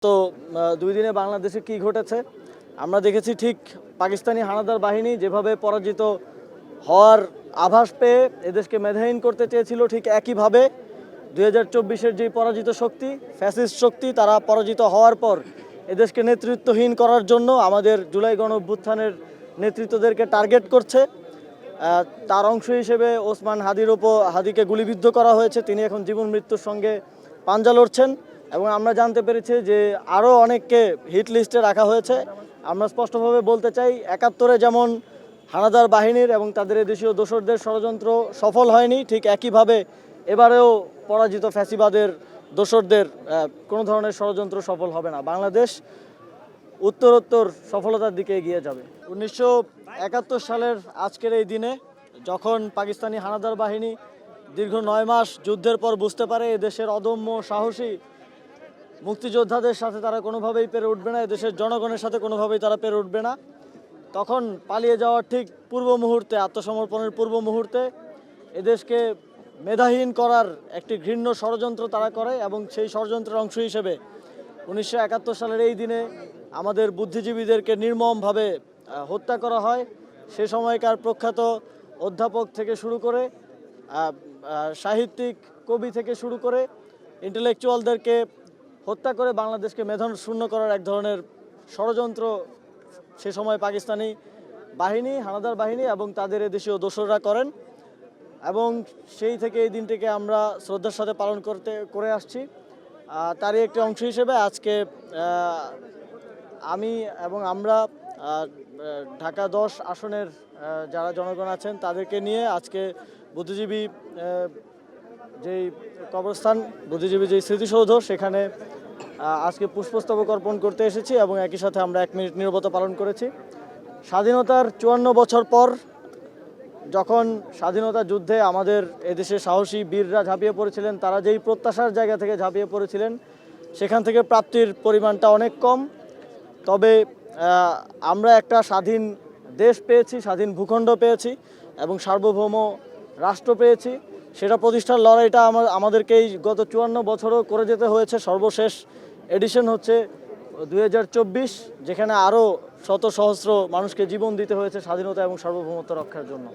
তো 2 দিনে বাংলাদেশে কি ঘটেছে আমরা দেখেছি। ঠিক পাকিস্তানি হানাদার বাহিনী যেভাবে পরাজিত হওয়ার আভাস পেয়ে এদেশকে মেধাহীন করতে চেয়েছিল, ঠিক একইভাবে 2024-এর যে পরাজিত শক্তি, ফ্যাসিস্ট শক্তি, তারা পরাজিত হওয়ার পর এদেশকে নেতৃত্বহীন করার জন্য আমাদের জুলাই গণ অভ্যুত্থানের নেতৃত্বদেরকে টার্গেট করছে। তার অংশ হিসেবে ওসমান হাদিকে গুলিবিদ্ধ করা হয়েছে। তিনি এখন জীবন মৃত্যুর সঙ্গে পাঞ্জা লড়ছেন এবং আমরা জানতে পেরেছি যে আরও অনেককে হিট লিস্টে রাখা হয়েছে। আমরা স্পষ্টভাবে বলতে চাই, 71-এ যেমন হানাদার বাহিনীর এবং তাদের দেশীয় দোসরদের ষড়যন্ত্র সফল হয়নি, ঠিক একইভাবে এবারেও পরাজিত ফ্যাসিবাদের দোসরদের কোনো ধরনের ষড়যন্ত্র সফল হবে না। বাংলাদেশ উত্তরোত্তর সফলতার দিকে এগিয়ে যাবে। 1971 সালের আজকের এই দিনে যখন পাকিস্তানি হানাদার বাহিনী দীর্ঘ 9 মাস যুদ্ধের পর বুঝতে পারে এদেশের অদম্য সাহসী মুক্তিযোদ্ধাদের সাথে তারা কোনোভাবেই পেরে উঠবে না, এদেশের জনগণের সাথে কোনোভাবেই তারা পেরে উঠবে না, তখন পালিয়ে যাওয়ার ঠিক পূর্ব মুহূর্তে, আত্মসমর্পণের পূর্ব মুহূর্তে এদেশকে মেধাহীন করার একটি ঘৃণ্য ষড়যন্ত্র তারা করে এবং সেই ষড়যন্ত্রের অংশ হিসেবে 1971 সালের এই দিনে আমাদের বুদ্ধিজীবীদেরকে নির্মমভাবে হত্যা করা হয়। সে সময়কার প্রখ্যাত অধ্যাপক থেকে শুরু করে সাহিত্যিক, কবি থেকে শুরু করে ইন্টেলেকচুয়ালদেরকে হত্যা করে বাংলাদেশকে মেধান শূন্য করার এক ধরনের ষড়যন্ত্র সে সময় পাকিস্তানি বাহিনী, হানাদার বাহিনী এবং তাদের এদেশীয় দোসররা করেন এবং সেই থেকে এই দিনটিকে আমরা শ্রদ্ধার সাথে পালন করে আসছি। তারই একটি অংশ হিসেবে আজকে আমি এবং আমরা ঢাকা 10 আসনের যারা জনগণ আছেন তাদেরকে নিয়ে আজকে বুদ্ধিজীবী যেই কবরস্থান, বুদ্ধিজীবী যেই স্মৃতিসৌধ, সেখানে আজকে পুষ্পস্তবক অর্পণ করতে এসেছি এবং একই সাথে আমরা 1 মিনিট নীরবতা পালন করেছি। স্বাধীনতার 54 বছর পর যখন স্বাধীনতা যুদ্ধে আমাদের এদেশে সাহসী বীররা ঝাঁপিয়ে পড়েছিলেন, তারা যেই প্রত্যাশার জায়গা থেকে ঝাঁপিয়ে পড়েছিলেন সেখান থেকে প্রাপ্তির পরিমাণটা অনেক কম। তবে আমরা একটা স্বাধীন দেশ পেয়েছি, স্বাধীন ভূখণ্ড পেয়েছি এবং সার্বভৌম রাষ্ট্র পেয়েছি। সেটা প্রতিষ্ঠার লড়াইটা আমাদেরকেই গত 54 বছরও করে যেতে হয়েছে। সর্বশেষ এডিশন হচ্ছে 2024, যেখানে আরও শত সহস্র মানুষকে জীবন দিতে হয়েছে স্বাধীনতা এবং সার্বভৌমত্ব রক্ষার জন্য।